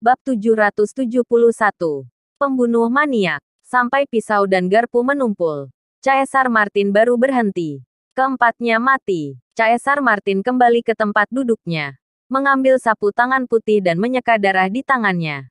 Bab 771. Pembunuh maniak. Sampai pisau dan garpu menumpul, Caesar Martin baru berhenti. Keempatnya mati. Caesar Martin kembali ke tempat duduknya, mengambil sapu tangan putih dan menyeka darah di tangannya.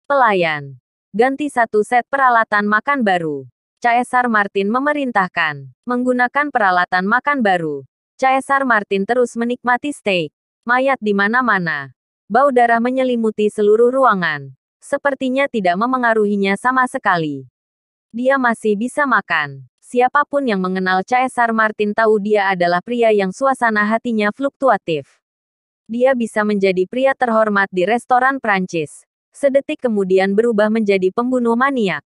Pelayan, ganti satu set peralatan makan baru. Caesar Martin memerintahkan. Menggunakan peralatan makan baru, Caesar Martin terus menikmati steak. Mayat di mana-mana. Bau darah menyelimuti seluruh ruangan. Sepertinya tidak memengaruhinya sama sekali. Dia masih bisa makan. Siapapun yang mengenal Caesar Martin tahu dia adalah pria yang suasana hatinya fluktuatif. Dia bisa menjadi pria terhormat di restoran Prancis, sedetik kemudian berubah menjadi pembunuh maniak.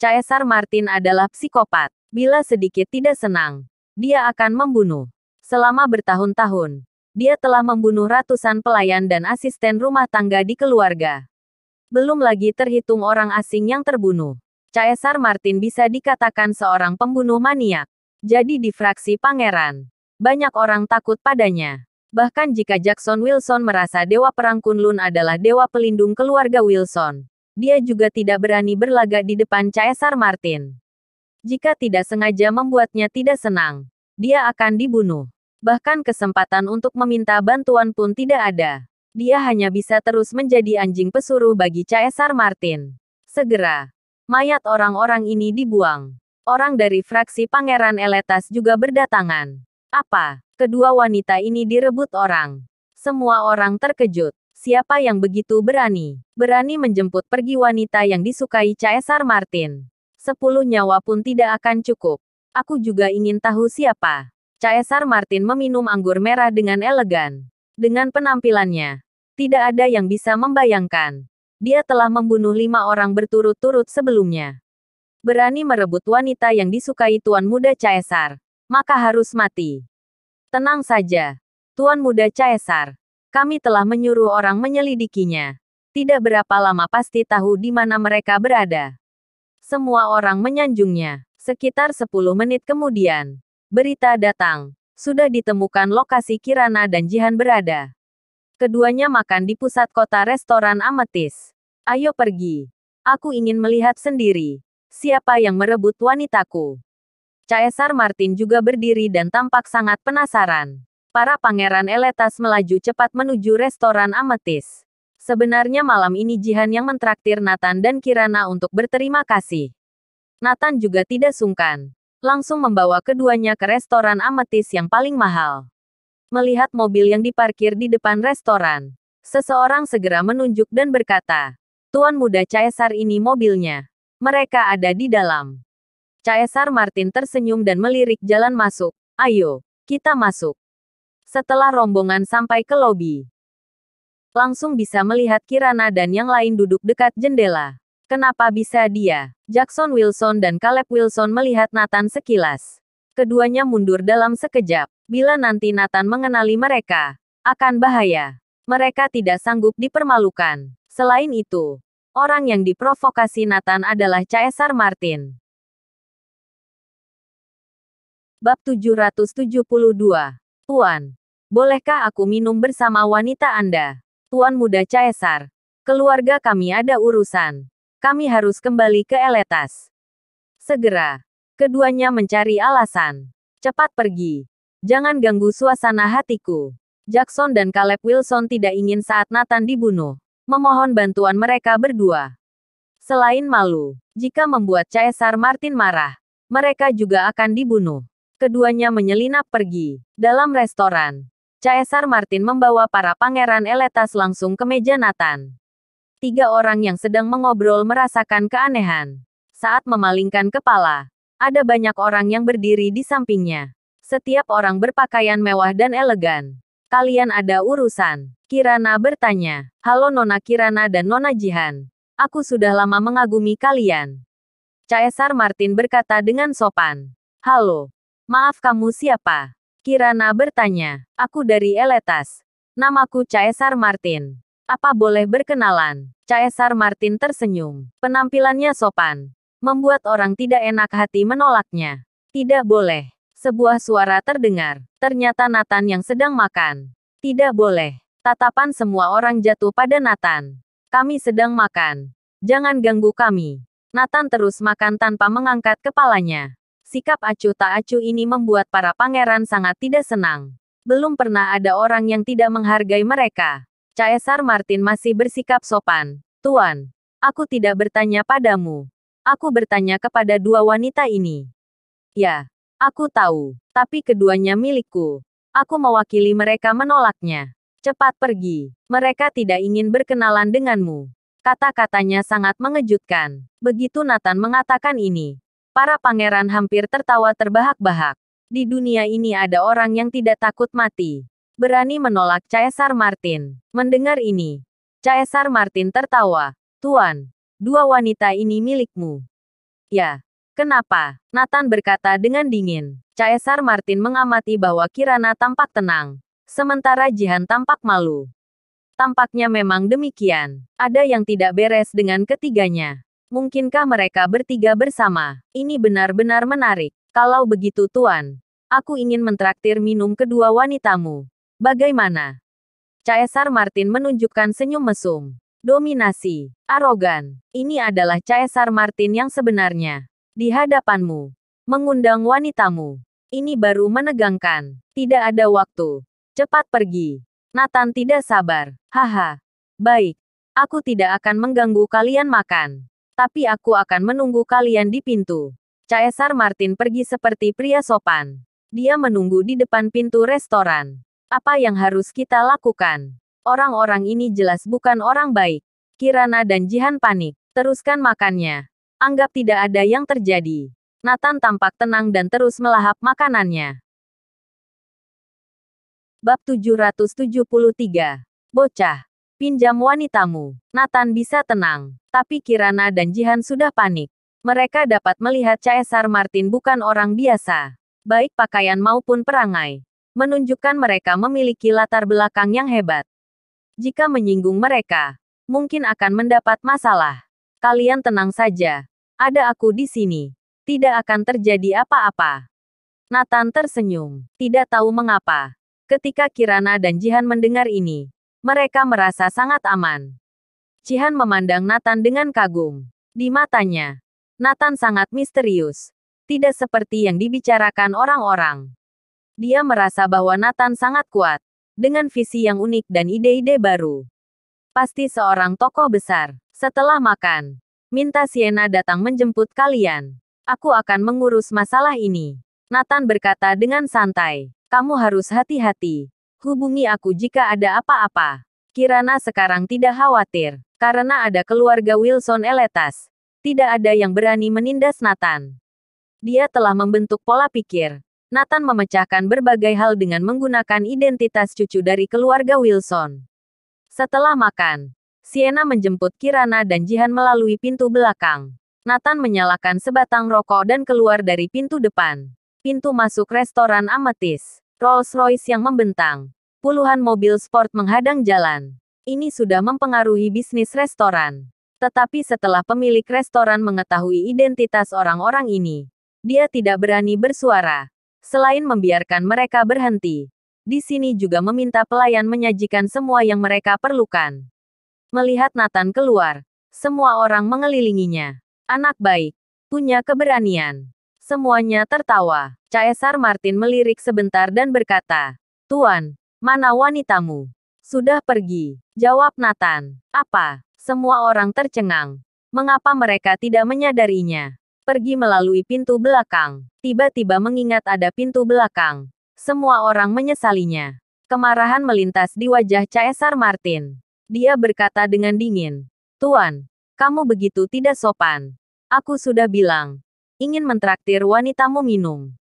Caesar Martin adalah psikopat. Bila sedikit tidak senang, dia akan membunuh. Selama bertahun-tahun, dia telah membunuh ratusan pelayan dan asisten rumah tangga di keluarga. Belum lagi terhitung orang asing yang terbunuh. Caesar Martin bisa dikatakan seorang pembunuh maniak. Jadi di fraksi pangeran, banyak orang takut padanya. Bahkan jika Jackson Wilson merasa Dewa Perang Kunlun adalah dewa pelindung keluarga Wilson, dia juga tidak berani berlagak di depan Caesar Martin. Jika tidak sengaja membuatnya tidak senang, dia akan dibunuh. Bahkan kesempatan untuk meminta bantuan pun tidak ada. Dia hanya bisa terus menjadi anjing pesuruh bagi Caesar Martin. Segera, mayat orang-orang ini dibuang. Orang dari fraksi Pangeran Eletas juga berdatangan. Apa? Kedua wanita ini direbut orang. Semua orang terkejut. Siapa yang begitu berani? Berani menjemput pergi wanita yang disukai Caesar Martin. 10 nyawa pun tidak akan cukup. Aku juga ingin tahu siapa. Caesar Martin meminum anggur merah dengan elegan. Dengan penampilannya, tidak ada yang bisa membayangkan. Dia telah membunuh 5 orang berturut-turut sebelumnya. Berani merebut wanita yang disukai Tuan Muda Caesar, maka harus mati. Tenang saja, Tuan Muda Caesar. Kami telah menyuruh orang menyelidikinya. Tidak berapa lama pasti tahu di mana mereka berada. Semua orang menyanjungnya. Sekitar 10 menit kemudian, berita datang. Sudah ditemukan lokasi Kirana dan Jihan berada. Keduanya makan di pusat kota restoran Ametis. Ayo pergi. Aku ingin melihat sendiri. Siapa yang merebut wanitaku? Caesar Martin juga berdiri dan tampak sangat penasaran. Para pangeran Eletas melaju cepat menuju restoran Ametis. Sebenarnya malam ini Jihan yang mentraktir Nathan dan Kirana untuk berterima kasih. Nathan juga tidak sungkan. Langsung membawa keduanya ke restoran Ametis yang paling mahal. Melihat mobil yang diparkir di depan restoran, seseorang segera menunjuk dan berkata, Tuan Muda Caesar, ini mobilnya. Mereka ada di dalam. Caesar Martin tersenyum dan melirik jalan masuk. Ayo, kita masuk. Setelah rombongan sampai ke lobi, langsung bisa melihat Kirana dan yang lain duduk dekat jendela. Kenapa bisa dia? Jackson Wilson dan Caleb Wilson melihat Nathan sekilas. Keduanya mundur dalam sekejap. Bila nanti Nathan mengenali mereka, akan bahaya. Mereka tidak sanggup dipermalukan. Selain itu, orang yang diprovokasi Nathan adalah Caesar Martin. Bab 772. Tuan, bolehkah aku minum bersama wanita Anda? Tuan Muda Caesar, keluarga kami ada urusan. Kami harus kembali ke Eletas. Segera. Keduanya mencari alasan. Cepat pergi. Jangan ganggu suasana hatiku. Jackson dan Caleb Wilson tidak ingin saat Nathan dibunuh. Memohon bantuan mereka berdua. Selain malu, jika membuat Caesar Martin marah, mereka juga akan dibunuh. Keduanya menyelinap pergi. Dalam restoran, Caesar Martin membawa para pangeran Eletas langsung ke meja Nathan. 3 orang yang sedang mengobrol merasakan keanehan. Saat memalingkan kepala, ada banyak orang yang berdiri di sampingnya. Setiap orang berpakaian mewah dan elegan. Kalian ada urusan? Kirana bertanya. Halo Nona Kirana dan Nona Jihan. Aku sudah lama mengagumi kalian. Caesar Martin berkata dengan sopan. Halo. Maaf, kamu siapa? Kirana bertanya. Aku dari Eletas. Namaku Caesar Martin. Apa boleh berkenalan? Caesar Martin tersenyum. Penampilannya sopan, membuat orang tidak enak hati menolaknya. Tidak boleh. Sebuah suara terdengar. Ternyata Nathan yang sedang makan. Tidak boleh. Tatapan semua orang jatuh pada Nathan. Kami sedang makan. Jangan ganggu kami. Nathan terus makan tanpa mengangkat kepalanya. Sikap acuh tak acuh ini membuat para pangeran sangat tidak senang. Belum pernah ada orang yang tidak menghargai mereka. Caesar Martin masih bersikap sopan. Tuan, aku tidak bertanya padamu. Aku bertanya kepada dua wanita ini. Ya, aku tahu, tapi keduanya milikku. Aku mewakili mereka menolaknya. Cepat pergi. Mereka tidak ingin berkenalan denganmu. Kata-katanya sangat mengejutkan. Begitu Nathan mengatakan ini, para pangeran hampir tertawa terbahak-bahak. Di dunia ini ada orang yang tidak takut mati. Berani menolak Caesar Martin. Mendengar ini, Caesar Martin tertawa. Tuan, dua wanita ini milikmu. Ya, kenapa? Nathan berkata dengan dingin. Caesar Martin mengamati bahwa Kirana tampak tenang. Sementara Jihan tampak malu. Tampaknya memang demikian. Ada yang tidak beres dengan ketiganya. Mungkinkah mereka bertiga bersama? Ini benar-benar menarik. Kalau begitu Tuan, aku ingin mentraktir minum kedua wanitamu. Bagaimana? Caesar Martin menunjukkan senyum mesum. Dominasi. Arogan. Ini adalah Caesar Martin yang sebenarnya. Di hadapanmu. Mengundang wanitamu. Ini baru menegangkan. Tidak ada waktu. Cepat pergi. Nathan tidak sabar. Haha. Baik. Aku tidak akan mengganggu kalian makan. Tapi aku akan menunggu kalian di pintu. Caesar Martin pergi seperti pria sopan. Dia menunggu di depan pintu restoran. Apa yang harus kita lakukan? Orang-orang ini jelas bukan orang baik. Kirana dan Jihan panik. Teruskan makannya. Anggap tidak ada yang terjadi. Nathan tampak tenang dan terus melahap makanannya. Bab 773. Bocah. Pinjam wanitamu. Nathan bisa tenang. Tapi Kirana dan Jihan sudah panik. Mereka dapat melihat Caesar Martin bukan orang biasa. Baik pakaian maupun perangai. Menunjukkan mereka memiliki latar belakang yang hebat. Jika menyinggung mereka, mungkin akan mendapat masalah. Kalian tenang saja. Ada aku di sini. Tidak akan terjadi apa-apa. Nathan tersenyum. Tidak tahu mengapa. Ketika Kirana dan Jihan mendengar ini, mereka merasa sangat aman. Jihan memandang Nathan dengan kagum. Di matanya, Nathan sangat misterius. Tidak seperti yang dibicarakan orang-orang. Dia merasa bahwa Nathan sangat kuat, dengan visi yang unik dan ide-ide baru. Pasti seorang tokoh besar. Setelah makan, minta Sienna datang menjemput kalian. Aku akan mengurus masalah ini. Nathan berkata dengan santai. Kamu harus hati-hati. Hubungi aku jika ada apa-apa. Kirana sekarang tidak khawatir, karena ada keluarga Wilson Eletas. Tidak ada yang berani menindas Nathan. Dia telah membentuk pola pikir. Nathan memecahkan berbagai hal dengan menggunakan identitas cucu dari keluarga Wilson. Setelah makan, Sienna menjemput Kirana dan Jihan melalui pintu belakang. Nathan menyalakan sebatang rokok dan keluar dari pintu depan. Pintu masuk restoran Amethyst. Rolls-Royce yang membentang. Puluhan mobil sport menghadang jalan. Ini sudah mempengaruhi bisnis restoran. Tetapi setelah pemilik restoran mengetahui identitas orang-orang ini, dia tidak berani bersuara. Selain membiarkan mereka berhenti, di sini juga meminta pelayan menyajikan semua yang mereka perlukan. Melihat Nathan keluar, semua orang mengelilinginya. Anak baik, punya keberanian. Semuanya tertawa. Caesar Martin melirik sebentar dan berkata, Tuan, mana wanitamu? Sudah pergi. Jawab Nathan. Apa? Semua orang tercengang. Mengapa mereka tidak menyadarinya? Pergi melalui pintu belakang. Tiba-tiba mengingat ada pintu belakang. Semua orang menyesalinya. Kemarahan melintas di wajah Caesar Martin. Dia berkata dengan dingin. Tuan, kamu begitu tidak sopan. Aku sudah bilang. Ingin mentraktir wanitamu minum.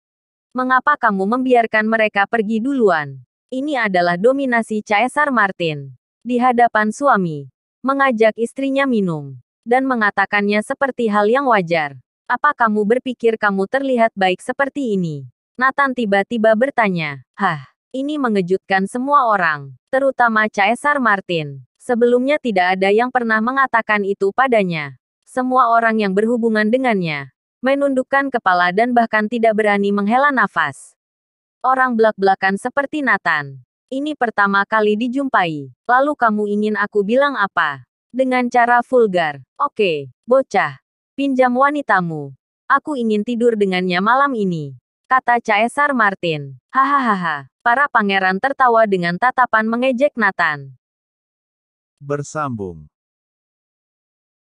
Mengapa kamu membiarkan mereka pergi duluan? Ini adalah dominasi Caesar Martin. Di hadapan suami. Mengajak istrinya minum. Dan mengatakannya seperti hal yang wajar. Apa kamu berpikir kamu terlihat baik seperti ini? Nathan tiba-tiba bertanya. Hah, ini mengejutkan semua orang. Terutama Caesar Martin. Sebelumnya tidak ada yang pernah mengatakan itu padanya. Semua orang yang berhubungan dengannya menundukkan kepala dan bahkan tidak berani menghela nafas. Orang belak-belakan seperti Nathan. Ini pertama kali dijumpai. Lalu kamu ingin aku bilang apa? Dengan cara vulgar. Oke, bocah. Pinjam wanitamu. Aku ingin tidur dengannya malam ini. Kata Caesar Martin. Hahaha. Para pangeran tertawa dengan tatapan mengejek Nathan. Bersambung.